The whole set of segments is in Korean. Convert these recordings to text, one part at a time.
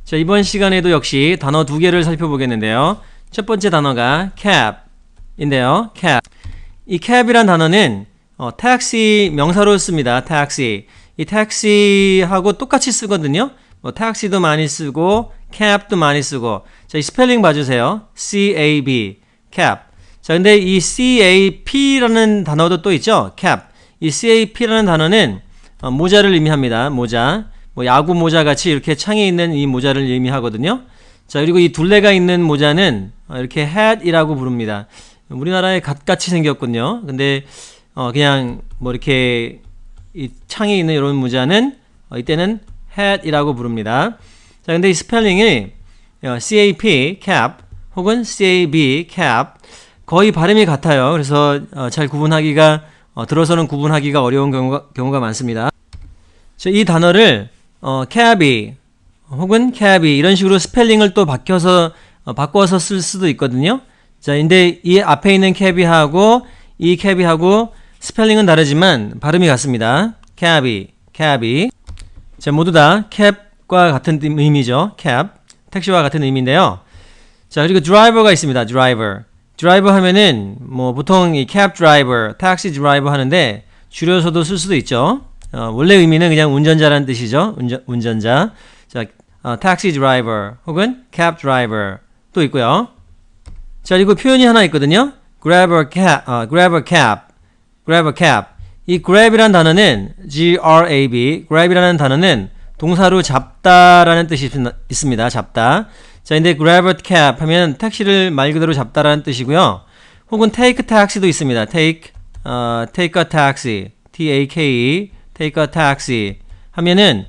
자, 이번 시간에도 역시 단어 두 개를 살펴보겠는데요. 첫 번째 단어가 cab인데요. cab. 이 cab이란 단어는 택시 명사로 씁니다. 택시. 이 택시하고 똑같이 쓰거든요. 택시도 많이 쓰고 cab도 많이 쓰고. 자, 이 스펠링 봐주세요. C-A-B. cab. 자, 근데 이 CAP라는 단어도 또 있죠. cap. 이 CAP라는 단어는 모자를 의미합니다. 모자. 야구 모자 같이 이렇게 창에 있는 이 모자를 의미하거든요. 자, 그리고 이 둘레가 있는 모자는 이렇게 hat이라고 부릅니다. 우리나라에 갓같이 생겼군요. 근데 그냥 이렇게 이 창에 있는 이런 모자는 이때는 hat이라고 부릅니다. 자, 근데 이 스펠링이 CAP, cap 혹은 CAB, cap 거의 발음이 같아요. 그래서 잘 구분하기가 들어서는 구분하기가 어려운 경우가 많습니다. 자, 이 단어를 cabby 혹은 cabby 이런 식으로 스펠링을 또 바꿔서 쓸 수도 있거든요. 자, 근데 이 앞에 있는 cabby하고 이 cabby하고 스펠링은 다르지만 발음이 같습니다. cabby, cabby. 자, 모두 다 cab과 같은 의미죠. cab, 택시와 같은 의미인데요. 자, 그리고 driver가 있습니다. driver. 드라이버 하면은 보통 이 cab driver, taxi driver 하는데 줄여서도 쓸 수도 있죠. 원래 의미는 그냥 운전자라는 뜻이죠. 운전자. 자, taxi driver 혹은 cab driver 또 있고요. 자, 그리고 표현이 하나 있거든요. grab a cab. 이 grab이라는 단어는 G-R-A-B, grab이라는 단어는 동사로 잡다라는 뜻이 있습니다. 잡다. 자, 근데 grab a cab 하면 택시를 말 그대로 잡다라는 뜻이고요. 혹은 take a taxi도 있습니다. take a taxi, T-A-K-E, take a taxi 하면은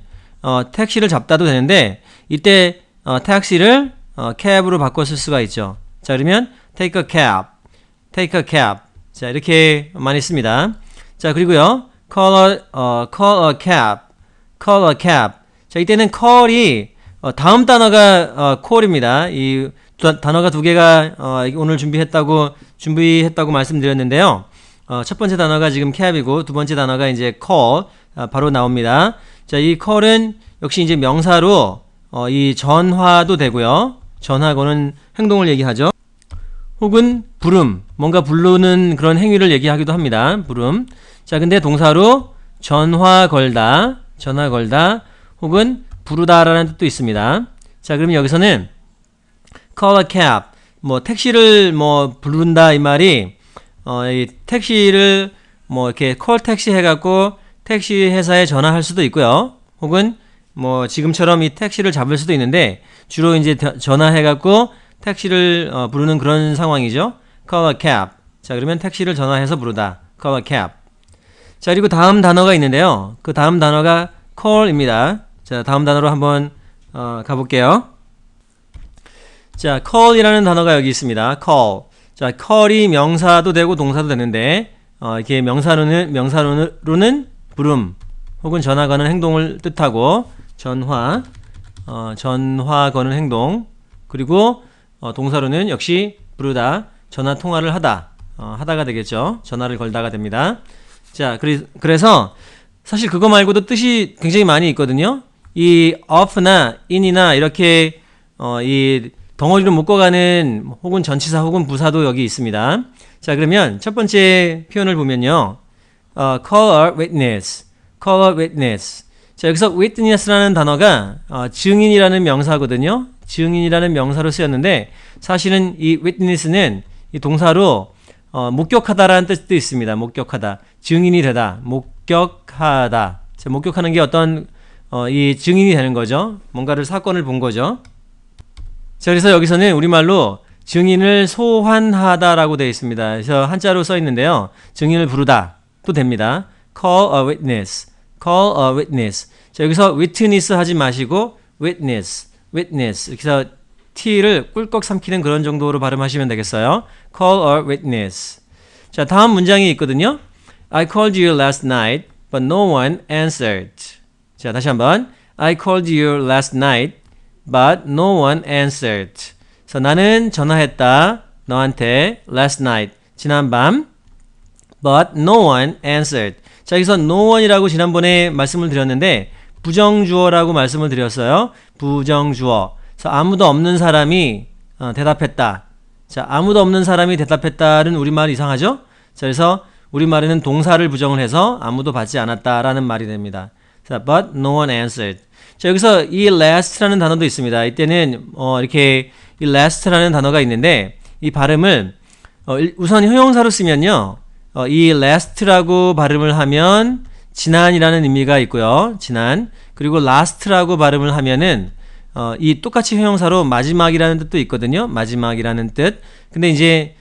택시를 잡다도 되는데 이때 택시를 cab으로 바꿔 쓸 수가 있죠. 자, 그러면 take a cab. 자, 이렇게 많이 씁니다. 자, 그리고요. call a cab. 자, 이때는 call이 다음 단어가 call입니다. 이 단어가 두 개가 오늘 준비했다고 말씀드렸는데요. 첫 번째 단어가 지금 cab이고 두 번째 단어가 이제 call 바로 나옵니다. 자, 이 call은 역시 이제 명사로 이 전화도 되고요. 전화 거는 행동을 얘기하죠. 혹은 부름, 뭔가 부르는 그런 행위를 얘기하기도 합니다. 부름. 자, 근데 동사로 전화 걸다 혹은 부르다라는 뜻도 있습니다. 자, 그러면 여기서는 call a cab, 택시를 부른다 이 말이 이 택시를 이렇게 call 택시 해갖고 택시 회사에 전화할 수도 있고요. 혹은 지금처럼 이 택시를 잡을 수도 있는데 주로 이제 전화해갖고 택시를 부르는 그런 상황이죠. call a cab. 자, 그러면 택시를 전화해서 부르다. call a cab. 자, 그리고 다음 단어가 있는데요. 그 다음 단어가 call입니다. 자, 다음 단어로 한번 가볼게요. 자, call이라는 단어가 여기 있습니다. call. 자, call이 명사도 되고 동사도 되는데 이렇게 명사로는 부름 혹은 전화 거는 행동을 뜻하고 전화 거는 행동 그리고 동사로는 역시 부르다, 전화 통화를 하다가 되겠죠. 전화를 걸다가 됩니다. 자, 그래서 사실 그거 말고도 뜻이 굉장히 많이 있거든요. 이 of나 in이나 이렇게 이 덩어리로 묶어가는 혹은 전치사 혹은 부사도 여기 있습니다. 자, 그러면 첫 번째 표현을 보면요. call a witness. 자, 여기서 witness라는 단어가 증인이라는 명사거든요. 증인이라는 명사로 쓰였는데 사실은 이 witness는 이 동사로 목격하다라는 뜻도 있습니다. 목격하다. 증인이 되다. 목격하다. 자, 목격하는 게 어떤 이 증인이 되는 거죠. 뭔가를 사건을 본 거죠. 자, 그래서 여기서는 우리말로 증인을 소환하다라고 되어 있습니다. 그래서 한자로 써 있는데요. 증인을 부르다 또 됩니다. call a witness. 자, 여기서 witness 하지 마시고 witness. 그래서 t를 꿀꺽 삼키는 그런 정도로 발음하시면 되겠어요. call a witness. 자, 다음 문장이 있거든요. I called you last night, but no one answered. 자, 다시 한번. I called you last night, but no one answered. 그래서 나는 전화했다. 너한테 last night, 지난밤. But no one answered. 자, 여기서 no one이라고 지난번에 말씀을 드렸는데 부정주어라고 말씀을 드렸어요. 부정주어. 그래서 아무도 없는 사람이 대답했다. 자, 아무도 없는 사람이 대답했다는 우리말 이상하죠? 자, 그래서 우리말에는 동사를 부정을 해서 아무도 받지 않았다라는 말이 됩니다. 자, but no one answered. 자, 여기서 이 last라는 단어도 있습니다. 이때는 이렇게 이 last라는 단어가 있는데 이 발음을 우선 형용사로 쓰면요. 이 last라고 발음을 하면 지난이라는 의미가 있고요. 지난. 그리고 last라고 발음을 하면은 이 똑같이 형용사로 마지막이라는 뜻도 있거든요. 마지막이라는 뜻. 근데 이제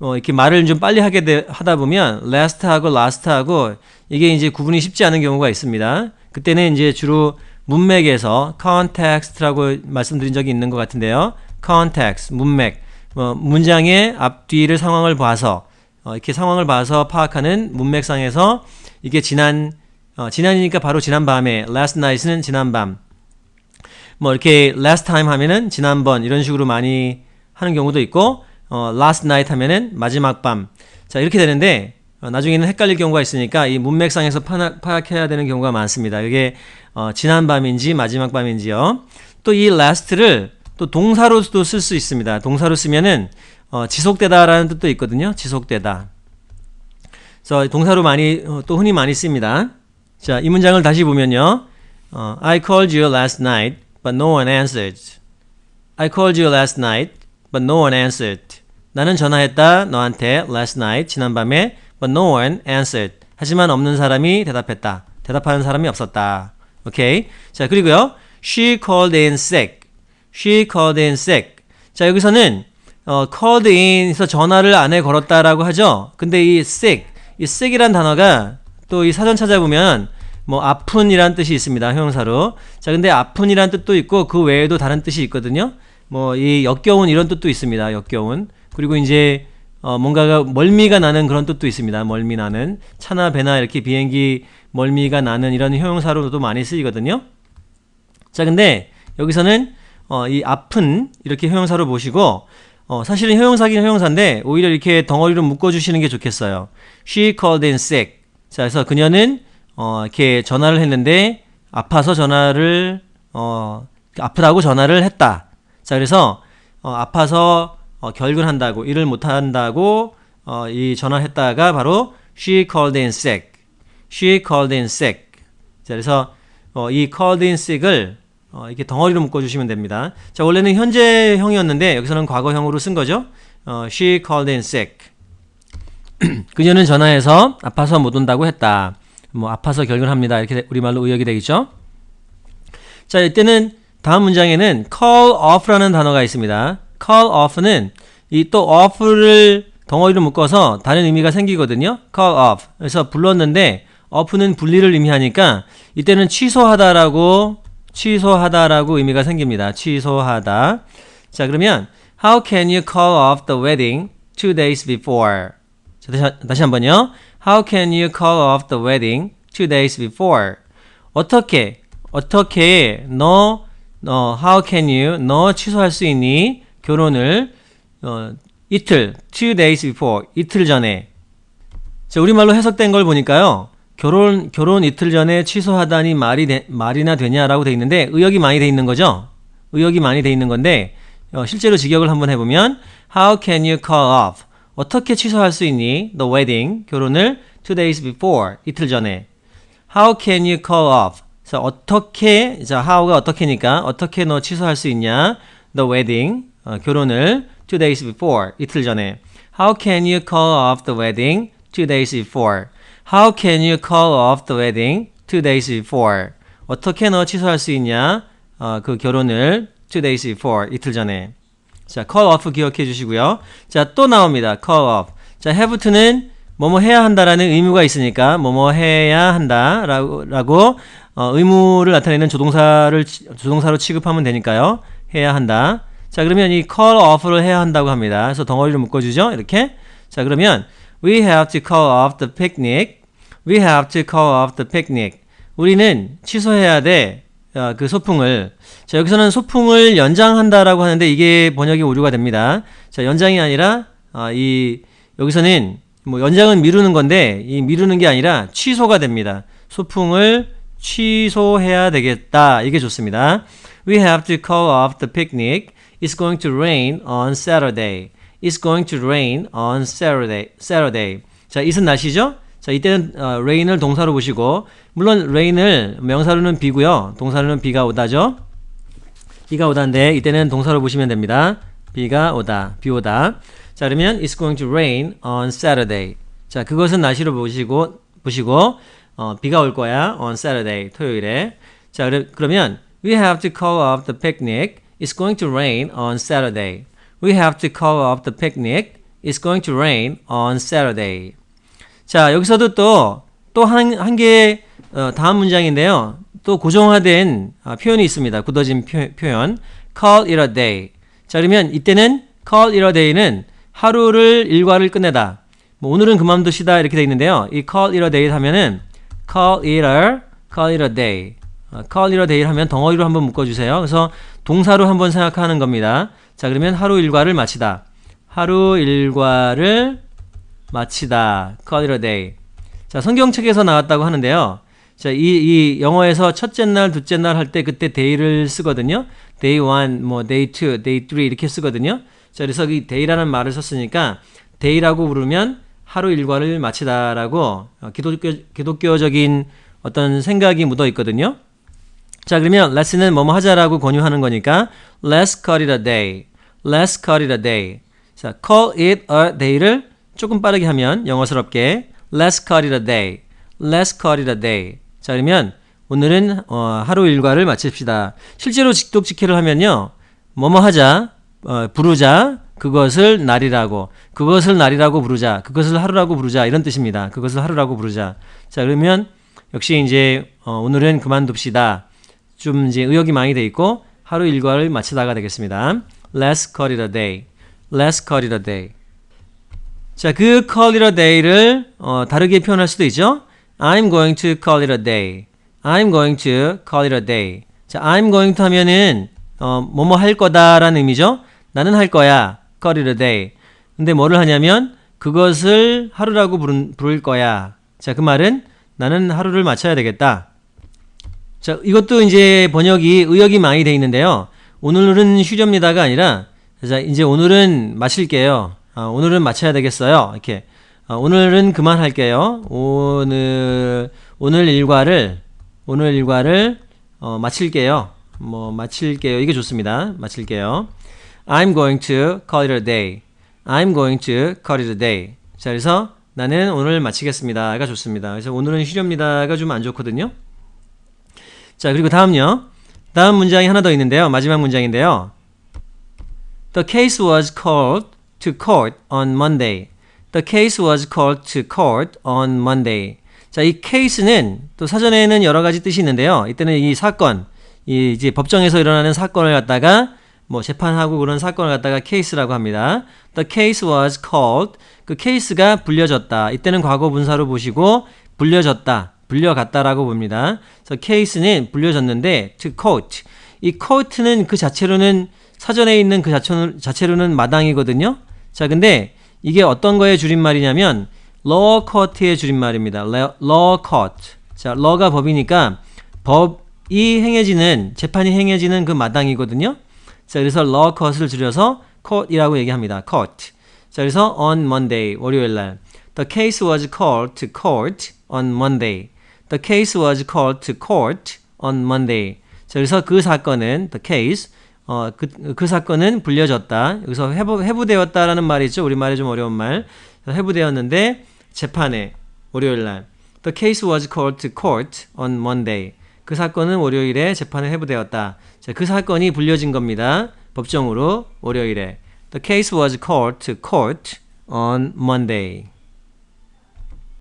이렇게 말을 좀 빨리 하다 보면 last하고 last하고 이게 이제 구분이 쉽지 않은 경우가 있습니다. 그때는 이제 주로 문맥에서 context라고 말씀드린 적이 있는 것 같은데요. context, 문맥, 문장의 앞뒤를 상황을 봐서 이렇게 상황을 봐서 파악하는 문맥상에서 이게 지난이니까 바로 지난 밤에 last night은 지난 밤. 뭐 이렇게 last time 하면은 지난번 이런 식으로 많이 하는 경우도 있고 last night 하면은 마지막 밤. 자, 이렇게 되는데 나중에는 헷갈릴 경우가 있으니까 이 문맥상에서 파악해야 되는 경우가 많습니다. 이게 지난 밤인지 마지막 밤인지요. 또 이 last를 또 동사로도 쓸 수 있습니다. 동사로 쓰면은 지속되다라는 뜻도 있거든요. 지속되다. 그래서 동사로 또 흔히 많이 씁니다. 자, 이 문장을 다시 보면요. I called you last night, but no one answered. I called you last night, but no one answered. 나는 전화했다 너한테 last night, 지난밤에, but no one answered. 하지만 없는 사람이 대답했다. 대답하는 사람이 없었다. 오케이. 자, 그리고요. She called in sick. She called in sick. 자, 여기서는 called in에서 전화를 안에 걸었다라고 하죠. 근데 이 sick이란 단어가 또 이 사전 찾아보면 뭐 아픈이란 뜻이 있습니다. 형용사로. 자, 근데 아픈이란 뜻도 있고 그 외에도 다른 뜻이 있거든요. 뭐 이 역겨운 이런 뜻도 있습니다. 역겨운. 그리고 이제 뭔가가 멀미가 나는 그런 뜻도 있습니다. 멀미 나는. 차나 배나 이렇게 비행기 멀미가 나는 이런 형용사로도 많이 쓰이거든요. 자, 근데 여기서는 이 아픈 이렇게 형용사로 보시고 사실은 형용사긴 형용사인데 오히려 이렇게 덩어리로 묶어주시는 게 좋겠어요. She called in sick. 자, 그래서 그녀는 이렇게 전화를 했는데 아파서 아프다고 전화를 했다. 자, 그래서 아파서 결근한다고 일을 못한다고 이 전화를 했다가 바로 she called in sick. She called in sick. 자, 그래서 이 called in sick을 이렇게 덩어리로 묶어주시면 됩니다. 자, 원래는 현재형이었는데 여기서는 과거형으로 쓴 거죠. She called in sick. 그녀는 전화해서 아파서 못 온다고 했다. 뭐 아파서 결근합니다. 이렇게 우리말로 의역이 되겠죠. 자, 이때는 다음 문장에는 call off라는 단어가 있습니다. call off는 이 또 off를 덩어리로 묶어서 다른 의미가 생기거든요. call off. 그래서 불렀는데 off는 분리를 의미하니까 이때는 취소하다라고 의미가 생깁니다. 취소하다. 자, 그러면 How can you call off the wedding 2 days before? 자, 다시 한번요. How can you call off the wedding 2 days before? 어떻게 how can you 너 취소할 수 있니? 결혼을 이틀 2 days before 이틀 전에. 자, 우리말로 해석된 걸 보니까요. 결혼 이틀 전에 취소하다니 말이나 되냐라고 돼 있는데 의역이 많이 돼 있는 거죠. 의역이 많이 돼 있는 건데 실제로 직역을 한번 해보면 How can you call off? 어떻게 취소할 수 있니? The wedding, 결혼을 2 days before, 이틀 전에. How can you call off? 그래서 어떻게, 자, how가 어떻게니까 어떻게 너 취소할 수 있냐? The wedding, 결혼을 2 days before, 이틀 전에. How can you call off the wedding 2 days before? How can you call off the wedding 2 days before? 어떻게 너 취소할 수 있냐? 그 결혼을 2 days before, 이틀 전에. 자, call off 기억해 주시고요. 자, 또 나옵니다. call off. 자, have to는 뭐뭐 해야 한다라는 의무가 있으니까 뭐뭐 해야 한다라고 의무를 나타내는 조동사로 취급하면 되니까요. 해야 한다. 자, 그러면 이 call off를 해야 한다고 합니다. 그래서 덩어리로 묶어주죠. 이렇게. 자, 그러면 we have to call off the picnic. We have to call off the picnic. 우리는 취소해야 돼. 그 소풍을. 자, 여기서는 소풍을 연장한다라고 하는데 이게 번역이 오류가 됩니다. 자, 연장이 아니라 여기서는 뭐 연장은 미루는 건데 이 미루는 게 아니라 취소가 됩니다. 소풍을 취소해야 되겠다. 이게 좋습니다. We have to call off the picnic. It's going to rain on Saturday. It's going to rain on Saturday. 자, it은 날씨죠? 자, 이때는 rain을 동사로 보시고, 물론 rain을 명사로는 비고요. 동사로는 비가 오다죠. 비가 오다인데 이때는 동사로 보시면 됩니다. 비가 오다, 비 오다. 자, 그러면 it's going to rain on Saturday. 자, 그것은 날씨로 보시고 비가 올 거야 on Saturday, 토요일에. 자, 그러면 we have to call off the picnic. It's going to rain on Saturday. We have to call off the picnic. It's going to rain on Saturday. 자, 여기서도 또 한 개의 다음 문장인데요. 또 고정화된 표현이 있습니다. 굳어진 표현. Call it a day. 자, 그러면 이때는 call it a day는 하루를 일과를 끝내다. 뭐 오늘은 그만두시다 이렇게 돼 있는데요. 이 call it a day 하면은 call it a day. call it a day 하면 덩어리로 한번 묶어주세요. 그래서 동사로 한번 생각하는 겁니다. 자, 그러면 하루 일과를 마치다. 하루 일과를 마치다. call it a day. 자, 성경책에서 나왔다고 하는데요. 자, 이 영어에서 첫째 날, 둘째 날 할 때 그때 day를 쓰거든요. day 1, 뭐 day 2, day 3 이렇게 쓰거든요. 자, 그래서 이 day라는 말을 썼으니까 day라고 부르면 하루 일과를 마치다라고 기독교적인 어떤 생각이 묻어 있거든요. 자, 그러면 let's는 뭐뭐 하자라고 권유하는 거니까 let's call it a day. Let's call it a day. 자, call it a day를 조금 빠르게 하면 영어스럽게 let's call it a day. Let's call it a day. 자, 그러면 오늘은 하루 일과를 마칩시다. 실제로 직독직해를 하면요. 뭐뭐 하자, 부르자, 그것을 날이라고 부르자, 그것을 하루라고 부르자 이런 뜻입니다. 그것을 하루라고 부르자. 자, 그러면 역시 이제 오늘은 그만둡시다. 좀 이제 의역이 많이 돼 있고 하루 일과를 마치다가 되겠습니다. Let's call it a day. Let's call it a day. 자, 그 call it a day를 다르게 표현할 수도 있죠. I'm going to call it a day. I'm going to call it a day. 자, I'm going to 하면은 뭐뭐 할 거다라는 의미죠. 나는 할 거야. call it a day. 근데 뭐를 하냐면 그것을 하루라고 부를 거야. 자, 그 말은 나는 하루를 마쳐야 되겠다. 자, 이것도 이제 번역이 의역이 많이 돼 있는데요. 오늘은 휴전입니다가 아니라 자, 이제 오늘은 마칠게요. 오늘은 마쳐야 되겠어요. 이렇게. 오늘은 그만할게요. 오늘 일과를 마칠게요. 마칠게요. 이게 좋습니다. 마칠게요. I'm going to call it a day. I'm going to call it a day. 자, 그래서 나는 오늘 마치겠습니다가 좋습니다. 그래서 오늘은 휴전입니다가 좀 안 좋거든요. 자, 그리고 다음요. 다음 문장이 하나 더 있는데요. 마지막 문장인데요. The case was called to court on Monday. The case was called to court on Monday. 자, 이 case는 또 사전에는 여러 가지 뜻이 있는데요. 이때는 이 사건, 이제 법정에서 일어나는 사건을 갖다가 뭐 재판하고 그런 사건을 갖다가 case라고 합니다. The case was called. 그 case가 불려졌다. 이때는 과거 분사로 보시고 불려졌다, 불려갔다라고 봅니다. 그래서 case는 불려졌는데 to court. 이 court는 그 자체로는 사전에 있는 그 자체로는 마당이거든요. 자, 근데 이게 어떤 거의 줄임말이냐면 law court의 줄임말입니다. law court. 자, law가 법이니까 법이 행해지는, 재판이 행해지는 그 마당이거든요. 자, 그래서 law court을 줄여서 court이라고 얘기합니다. court. 자, 그래서 on Monday, 월요일 날. The case was called to court on Monday. The case was called to court on Monday. 자, 그래서 그 사건은 the case 그 사건은 불려졌다. 여기서 회부되었다라는 말이 있죠. 우리말에 좀 어려운 말. 회부되었는데 재판에 월요일 날. The case was called to court on Monday. 그 사건은 월요일에 재판에 회부되었다. 자, 그 사건이 불려진 겁니다. 법정으로 월요일에. The case was called to court on Monday.